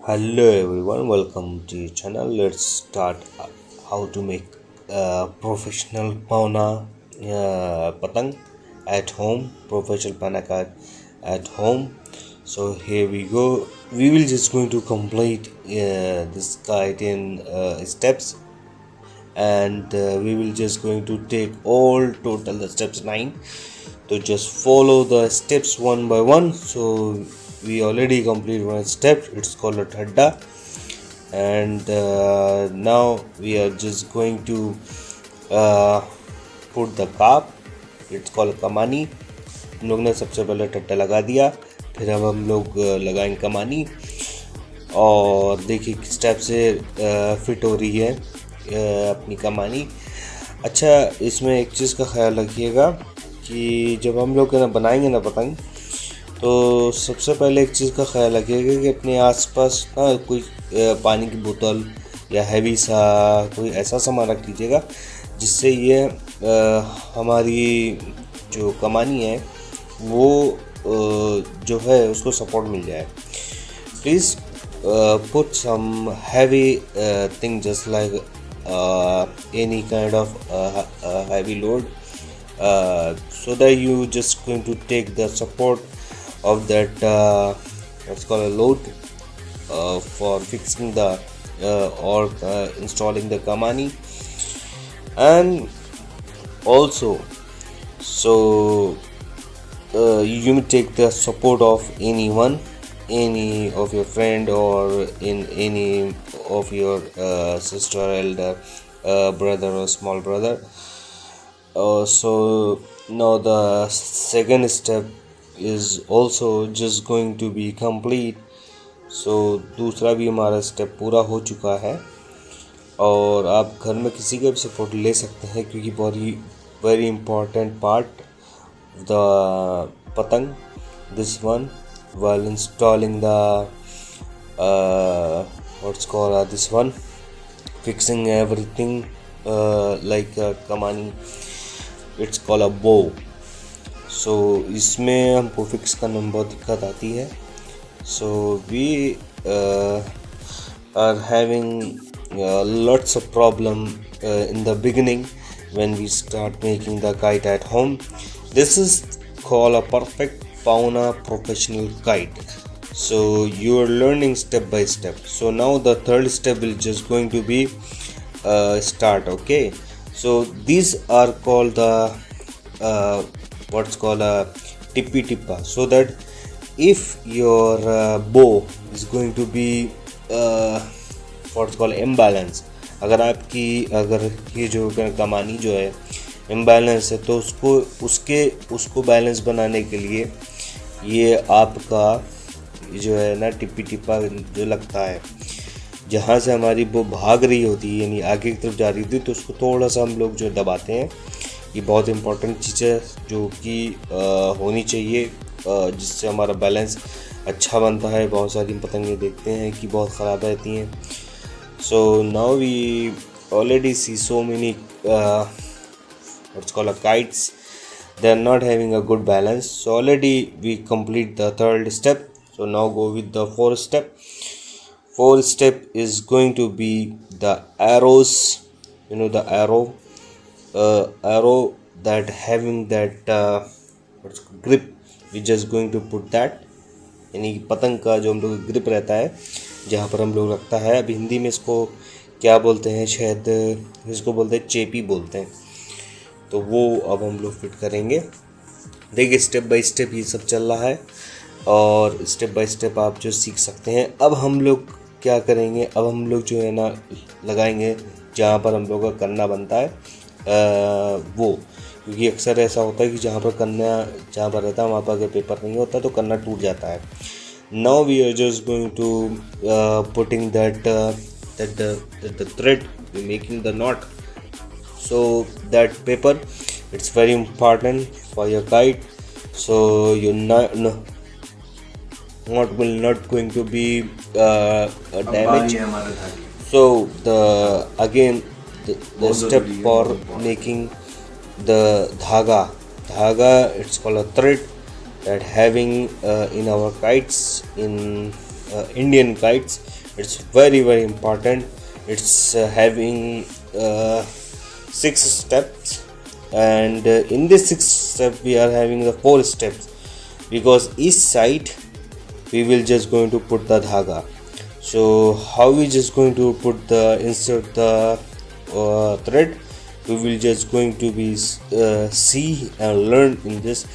Hello everyone, welcome to your channel. Let's start how to make professional pauna patang at home, professional panakad at home. So here we go. We will just going to complete this kite in steps, and we will just going to take all total the steps 9. So just follow the steps one by one. So we already complete one step, it's called a thadda, and now we are just going to uh, put the cap, it's called kamani. हम लोग ने सबसे पहले टट्टा लगा दिया, फिर अब हम लोग लगाएंगे कमानी, और देखिए किस टाइप से फिट हो रही है अपनी कमानी। अच्छा, इसमें एक चीज़ का ख्याल रखिएगा कि जब हम लोग ना बनाएंगे ना पतंग, तो सबसे पहले एक चीज़ का ख्याल रखिएगा कि अपने आसपास ना कोई पानी की बोतल या हैवी सा कोई ऐसा सामान रख लीजिएगा जिससे ये हमारी जो कमानी है वो जो है उसको सपोर्ट मिल जाए। Please put some heavy thing, just like any kind of heavy load, so that you just going to take the support of that what's called a load for fixing the or installing the kamani. And also, so you may take the support of anyone, any of your friend, or in any of your sister, elder brother or small brother. So now the second step is also just going to be complete. So दूसरा भी हमारा step पूरा हो चुका है, और आप घर में किसी का भी सपोर्ट ले सकते हैं, क्योंकि very important part of the patang, this one, while installing the what's called this one, fixing everything like kamani, it's called a bow. So इसमें हमको फिक्स करने में बहुत दिक्कत आती है. So we are having lots of problem in the beginning when we start making the kite at home. This is called a perfect pauna professional kite. So you are learning step by step. So now the third step will just going to be start. Okay, so these are called the what's called a tippi tippa, so that if your bow is going to be what's called imbalance, अगर ये जो कमानी जो है imbalance है, तो उसको balance बनाने के लिए ये आपका जो है ना टिप्पी टिप्पा जो लगता है, जहाँ से हमारी वो भाग रही होती है, यानी आगे की तरफ जा रही होती है, तो उसको थोड़ा सा हम लोग जो दबाते हैं. ये बहुत इम्पोर्टेंट चीज़ है जो कि होनी चाहिए, जिससे हमारा बैलेंस अच्छा बनता है. बहुत सारी पतंगें देखते हैं कि बहुत ख़राब रहती हैं. So now we already see so many what's called a kites, they are not having a good balance. So already we complete the third step. So now go with the fourth step. Fourth step is going to be the arrows. You know the arrow that having that what's grip, we just going to put that, यानी पतंग का जो हम लोग grip रहता है जहाँ पर हम लोग रखता है. अब हिंदी में इसको क्या बोलते हैं, शायद इसको बोलते हैं चेपी बोलते हैं. तो वो अब हम लोग फिट करेंगे. देखिए स्टेप बाय स्टेप ये सब चल रहा है, और स्टेप बाय स्टेप आप जो सीख सकते हैं. अब हम लोग क्या करेंगे, अब हम लोग जो है ना लगाएंगे जहाँ पर हम लोग का कन्ना बनता है वो, क्योंकि अक्सर ऐसा होता है कि जहाँ पर रहता है वहाँ पर अगर पेपर नहीं होता तो कन्ना टूट जाता है. Now we are just going to putting that the thread, making the knot. So that paper, it's very important for your kite, so your knot will not going to be damaged. So the step for making the dhaga, it's called a thread that having in our kites, in Indian kites. It's very important. It's having 6 steps, and in this 6 step we are having the 4 steps, because each side we will just going to put the dhaga. So how we just going to put the insert the thread, we will just going to be see and learn in this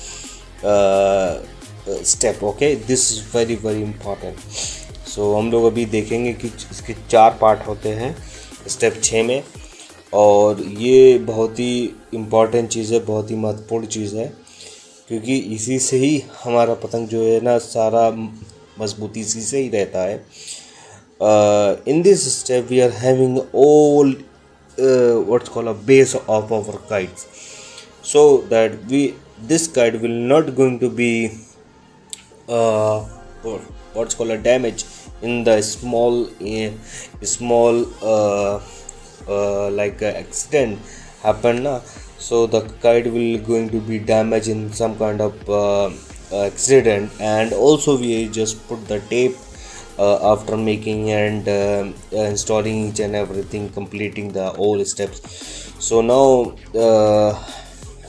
step. Okay, this is very important. सो हम लोग अभी देखेंगे कि इसके 4 part होते हैं step 6 में, और ये बहुत ही इम्पॉर्टेंट चीज़ है, बहुत ही महत्वपूर्ण चीज़ है, क्योंकि इसी से ही हमारा पतंग जो है ना सारा मजबूती इसी से ही रहता है. In this step we are having all what's called a base of our kites, so that this kite will not going to be what's called a damage in the small like accident happen na. So the kite will going to be damaged in some kind of accident, and also we just put the tape after making and installing each and everything, completing the all steps. So now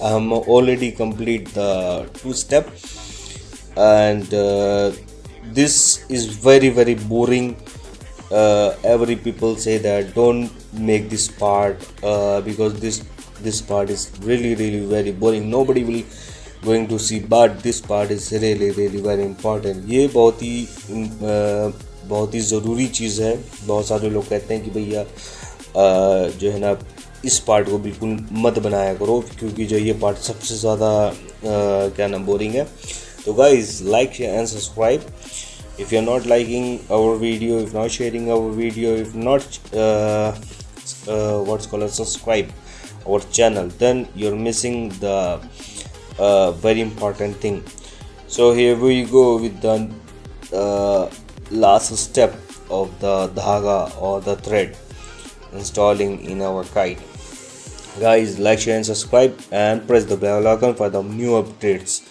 I'm already complete the 2 step, and this is very boring. Every people say that don't make this part because this part is really very boring, nobody will going to see, but this part is really very important. ये बहुत ही ज़रूरी चीज़ है. बहुत सारे लोग कहते हैं कि भैया जो है ना इस पार्ट को बिल्कुल मत बनाया करो, क्योंकि जो ये पार्ट सबसे ज़्यादा क्या नाम बोरिंग है. तो guys like share and subscribe. If you're not liking our video, if not sharing our video, if not what's called a subscribe our channel, then you're missing the very important thing. So here we go with the last step of the dhaga or the thread installing in our kite. Guys, like, share and subscribe and press the bell icon for the new updates.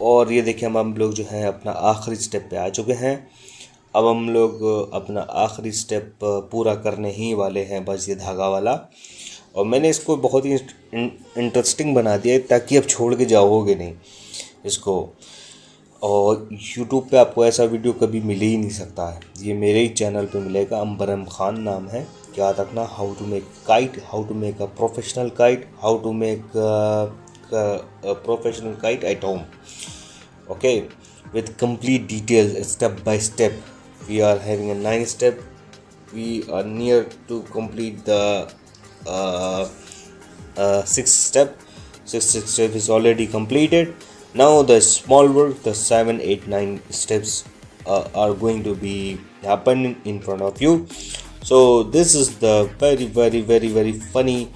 और ये देखिए हम लोग जो है अपना आखिरी step पे आ चुके हैं. अब हम लोग अपना आखिरी स्टेप पूरा करने ही वाले हैं, बस ये धागा वाला. और मैंने इसको बहुत ही इंटरेस्टिंग बना दिया है ताकि अब छोड़ के जाओगे नहीं इसको. और YouTube पे आपको ऐसा वीडियो कभी मिल ही नहीं सकता है, ये मेरे ही चैनल पे मिलेगा. अंबरम खान नाम है, याद रखना. How to make kite, how to make a professional kite, how to make a professional kite at home. Okay, with complete details step by step. We are having a 9 step. We are near to complete the 6th step. 6th step is already completed. Now the small work, the 7, 8, 9 steps are going to be happening in front of you. So this is the very funny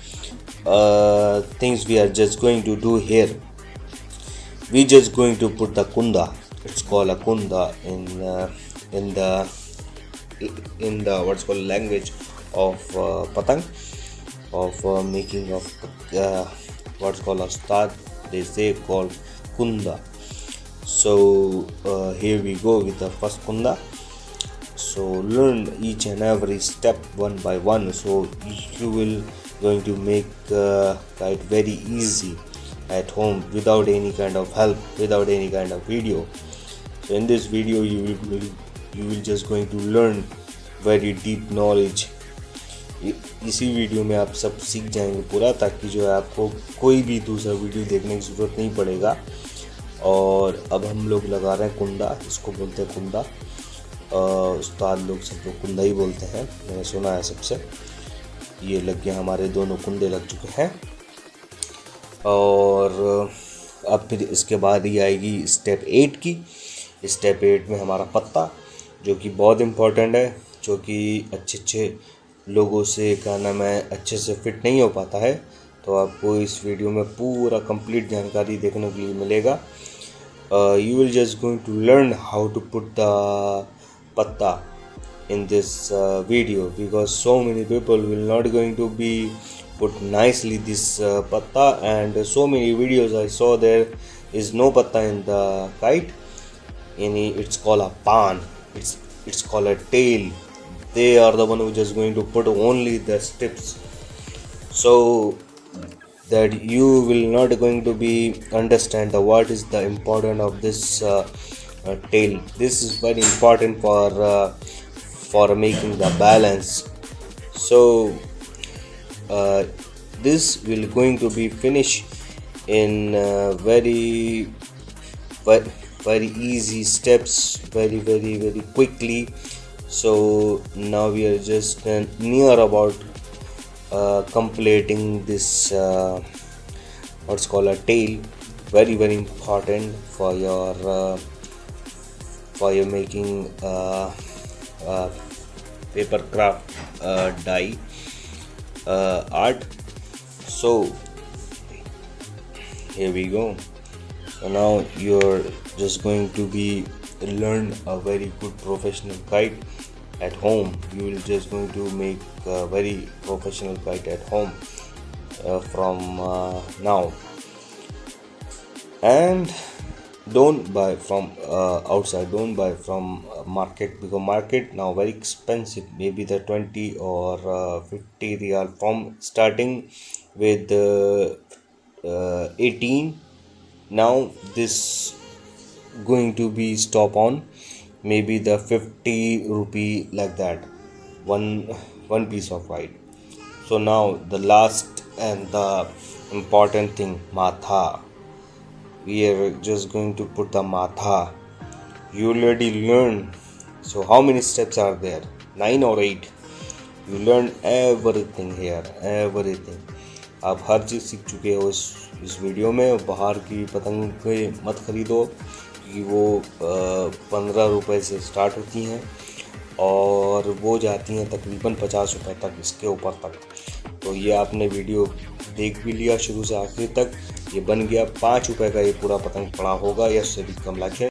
things we are just going to do here. We just going to put the kunda. It's called a kunda in the what's called language of patang, of making of what's called a start, they say called kunda. So here we go with the first kunda. So learn each and every step one by one, so you will going to make kite very easy at home without any kind of help, without any kind of video. So in this video you will just going to learn very deep knowledge. इसी video में आप सब सीख जाएंगे पूरा, ताकि जो है आपको कोई भी दूसरा वीडियो देखने की ज़रूरत नहीं पड़ेगा. और अब हम लोग लगा रहे हैं कुंदा, इसको बोलते हैं कुंदा. उस्ताद लोग सब लोग कुंदा ही बोलते हैं, मैंने सुना है सबसे. ये लग गया, हमारे दोनों कुंदे लग चुके हैं. और अब फिर इसके बाद ही आएगी स्टेप 8 की. स्टेप 8 में हमारा पत्ता, जो कि बहुत इम्पोर्टेंट है, जो कि अच्छे लोगों से क्या नाम है अच्छे से फिट नहीं हो पाता है. तो आपको इस वीडियो में पूरा कंप्लीट जानकारी देखने के लिए मिलेगा. You will just going to learn how to put the पत्ता in this video, because so many people will not going to be put nicely this patta, and so many videos I saw there is no patta in the kite. it's called a pan, it's called a tail. They are the one who just going to put only the steps, so that you will not going to be understand the what is the important of this tail. This is very important for making the balance. So uh, this will going to be finished in very very easy steps, very quickly. So now we are just near about completing this what's called a tail. Very important for your making uh, paper craft die art. So here we go. So now you're just going to be learn a very good professional kite at home. You will just going to make a very professional kite at home from now. And don't buy from outside, don't buy from market, because market now very expensive, maybe the 20 or 50 real, from starting with 18. Now this going to be stop on maybe the 50 rupee, like that, one one piece of white. So now the last and the important thing, matha. We are just going to put the matha. You already learned. So how many steps are there? 9 or 8? You learn everything here, everything. आप हर चीज़ सीख चुके हो इस video में. बाहर की पतंग मत खरीदो, क्योंकि वो 15 रुपए से स्टार्ट होती हैं और वो जाती हैं तकरीबन 50 रुपए तक, इसके ऊपर तक. तो ये आपने वीडियो देख भी लिया शुरू से आखिर तक. ये बन गया 5 रुपए का, ये पूरा पतंग पड़ा होगा या उससे भी कम, लाके